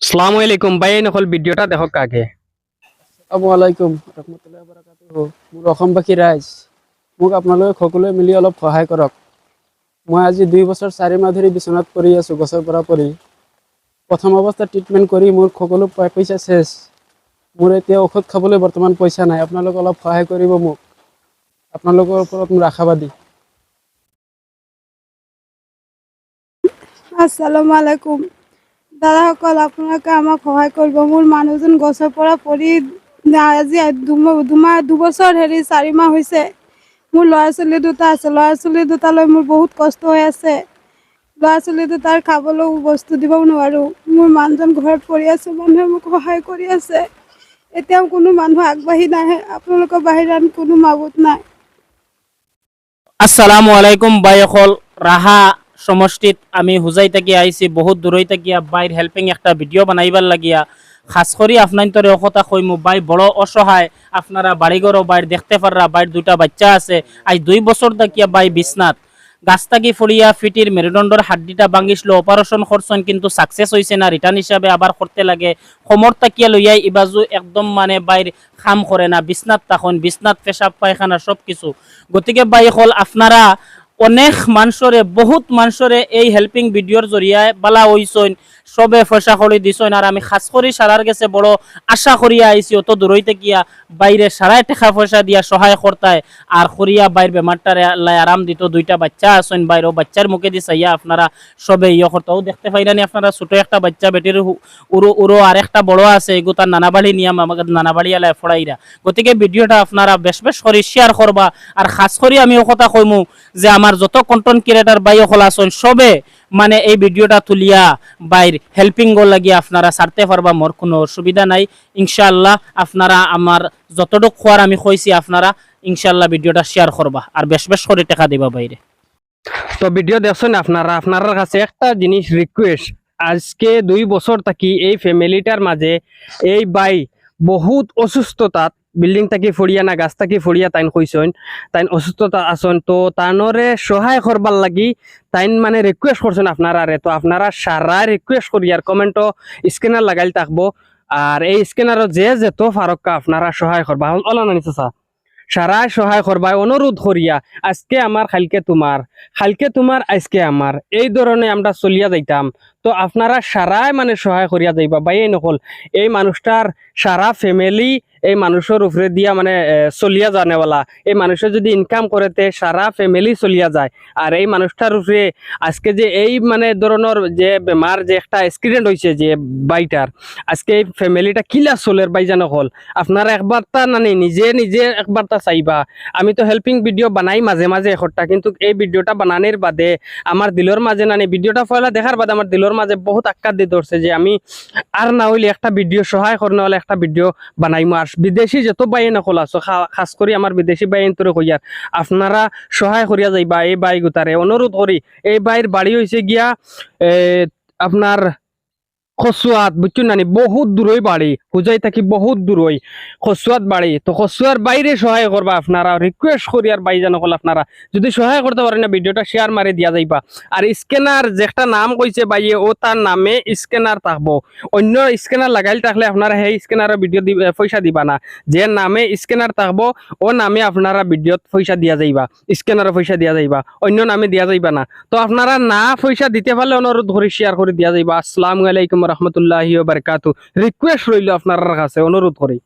আসসালামু আলাইকুম ভাই নকল ভিডিওটা দেখো কাকে। আসসালামু আলাইকুম রহমতুল্লাহি বাৰাকাতুহু। মোৰ অসমবাসী ৰাইজ, মোক আপোনালোকে সকলোৱে মিলি অলপ সহায় কৰক। মই আজি 2 বছৰ 4 মাহ ধৰি বিচনাত পৰি আছোঁ, গছৰ পৰা পৰি। প্ৰথম অৱস্থাত ট্ৰিটমেণ্ট কৰি মোৰ সকলো পইচা শেষ। মোৰ এতিয়া ঔষধ খাবলৈ বৰ্তমান পইচা নাই। আপোনালোকে অলপ সহায় কৰিব মোক। আপোনালোকৰ ওপৰত মোৰ আশাবাদী। আসসালামু আলাইকুম দাদাসকল, আপোনালোকে আমাক সহায় কৰিব। মোৰ মানুহজন গছৰ পৰা পৰি আজি 2 বছৰ 4 মাহ হৈছে। মোৰ ল'ৰা ছোৱালী দুটা আছে, ল'ৰা ছোৱালী দুটালৈ মোৰ বহুত কষ্ট হৈ আছে। ল'ৰা ছোৱালী দুটাৰ খাবলৈও বস্তু দিব নোৱাৰোঁ। মোৰ মানুহজন ঘৰত পৰি আছে, মানুহে মোক সহায় কৰি আছে। এতিয়াও কোনো মানুহ আগবাঢ়ি নাহে, আপোনালোকৰ বাহিৰে আন কোনো মাবুত নাই। আসসালামু আলাইকুম বাইকল রাহা সমষ্টিত আমি হুজাই থাকি আইছি বহুত দূরই থাকিয়া বাইর হেল্পিং একটা ভিডিও বানাইবার লাগিয়া খাস করি আপনার কথা কইমু বাই বড় অসহায়। আপনারা বাড়িঘরও বাইর দেখতে পাররা, বাইর দুইটা বাচ্চা আছে। আজ 2 বছর থাকিয়া বাই বিছনাথ গাছ থাকি ফড়িয়া ফিটির মেরুদণ্ডর হাড্ডিটা ভাঙিছিল, অপারেশন করছেন কিন্তু সাকসেস হয়েছে না। রিটার্ন হিসাবে আবার করতে লাগে। সমর তাকিয়া লইয়াই ইবাজু একদম মানে বাইর খাম করে না, বিছনাথ তখন বিছনাথ পেশাব পায়খানা সব কিছু। গতিকে বাই হল আপনারা অনেক মানুষরে বহুত মানুষরে এই হেল্পিং ভিডিওর জরিয়ায় বালা হইছেন, সবে পয়সা করে দিছেন। আর আমি খাস করি সারার গেছে বড় আশা করিয়া আইছি, অত দূরইতে গিয়া বাইরে সারায় টাকা পয়সা দিয়া সহায় করতায় আর করিয়া বাইর বেমারটার আরাম দিত। দুইটা বাচ্চা আছেন বাইরে, বাচ্চার মুখে দি চাইয়া আপনারা সবে ইয়ে করতাও দেখতে পাইরানি। আপনারা ছোট একটা বাচ্চা বেটির উড়ো উড়ো আর একটা বড় আছে, এগু তার নানাবাড়ি নিয়াম আমাকে নানাবাড়ি এলায় ফড়াইরা। গতিকে ভিডিওটা আপনারা বেশ বেশ করে শেয়ার করবা। আর খাস করি আমি ও কথা কইমু যে আমার যত কন্টেন্ট ক্রিয়েটার বাই হল আছেন সবে মানে এই ভিডিওটা তুলিয়া বাইর হেল্পিং গো লাগিয়ে আপনারা ছাড়তে পারবা, মোর কোনো অসুবিধা নাই। ইনশাআল্লাহ আপনারা আমার যতটুকু খোয়ার আমি কইছি আপনারা ইনশাআল্লাহ ভিডিওটা শেয়ার করবা আর বেশ বেশ করে টাকা দিবা বাইরে। তো ভিডিও দেখছেন আপনারা, আপনার কাছে একটা জিনিস রিকোয়েস্ট। আজকে 2 বছর থাকি এই ফ্যামিলিটার মাঝে এই বাই বহুত অসুস্থতাত বিল্ডিং থাকি ফড়িয়া না গাছ থাকি ফড়িয়া তাইন কইসন, তাইন অসুস্থতা আসন। তো তানরে সহায় করবার লাগি তাইন মানে রিকোয়েস্ট করছেন আপনারা। তো আপনারা সারা রিকোয়েস্ট করি আর কমেন্টও স্ক্যানার লাগাইল থাকবো। আর এই স্ক্যানারও যে যেত ফারক্কা আপনারা সহায় করবা। ওলা না নিচা সারাই সহায় করবা অনুরোধ করিয়া। আজকে আমার খালকে তোমার আজকে আমার, এই ধরনের আমরা চলিয়া যাইতাম। তো আপনারা সারাই মানে সহায় করিয়া যাইবা। বাই নকল এই মানুষটার সারা ফ্যামিলি এই মানুষের উপরে দিয়া মানে চলিয়া জানেওয়ালা। এই মানুষের যদি ইনকাম করেতে সারা ফ্যামিলি চলিয়া যায়। আর এই মানুষটার উপরে আজকে যে এই মানে ধরনের যে বেমার যে একটা অ্যাক্সিডেন্ট হয়েছে যে বাইটার, আজকে এই ফ্যামিলিটা কিলা চলের বাইজানো হল। আপনারা একবার তা নানি নিজে নিজে একবার তা চাইবা। আমি তো হেল্পিং ভিডিও বানাই মাঝে মাঝে একটা, কিন্তু এই ভিডিওটা বানানোর বাদে আমার দিলর মাঝে নানি ভিডিওটা পয়লা দেখার বাদে আমার দিলর মাঝে বহুত আক্কাত দিয়ে ধরছে যে আমি আর না হইলে একটা ভিডিও সহায় করতে হলে একটা ভিডিও বানাইমো। আর বিদেশি যত বাই নকল আছো, খাস করি আমার বিদেশি বাইন তোরে কইয়ার আপনারা সহায় করিয়া যাইবা। এই বাই গুতারে অনুরোধ করি। এই বাইর বাড়ি হয়েছে গিয়া আপনার খসুয়াত, বুঝছেন নানি বহুত দূরই বাড়ি, হুজাই থাকি বহুত দূরই খসুয়াত বাড়ি। তো খসুয়ার বাইরে সহায় করবা আপনারা, রিকোয়েস্ট করি। আর বাই জানো হল আপনারা যদি সহায় করতে পারেন না ভিডিওটা শেয়ার মারি দিয়া যাইবা। আর স্ক্যানার যে একটা নাম কইছে বাইয়ে ও তার নামে স্ক্যানার থাকবো, অন্য স্ক্যানার লাগাইল থাকলে আপনারা সেই স্ক্যানারের ভিডিও পয়সা দিবা না। যে নামে স্ক্যানার থাকবো ও নামে আপনারা ভিডিওত পয়সা দিয়া যাইবা, স্ক্যানারে পয়সা দিয়া যাইবা, অন্য নামে দিয়া যাইবা না। তো আপনারা না পয়সা দিতে পারলে অনুরোধ করে শেয়ার করে দিয়া যাইবা। আসসালামু আলাইকুম রহমতুল্লাহি ওয়া বারাকাতুহু। রিকোয়েস্ট রইল আপনার কাছে, অনুরোধ করি।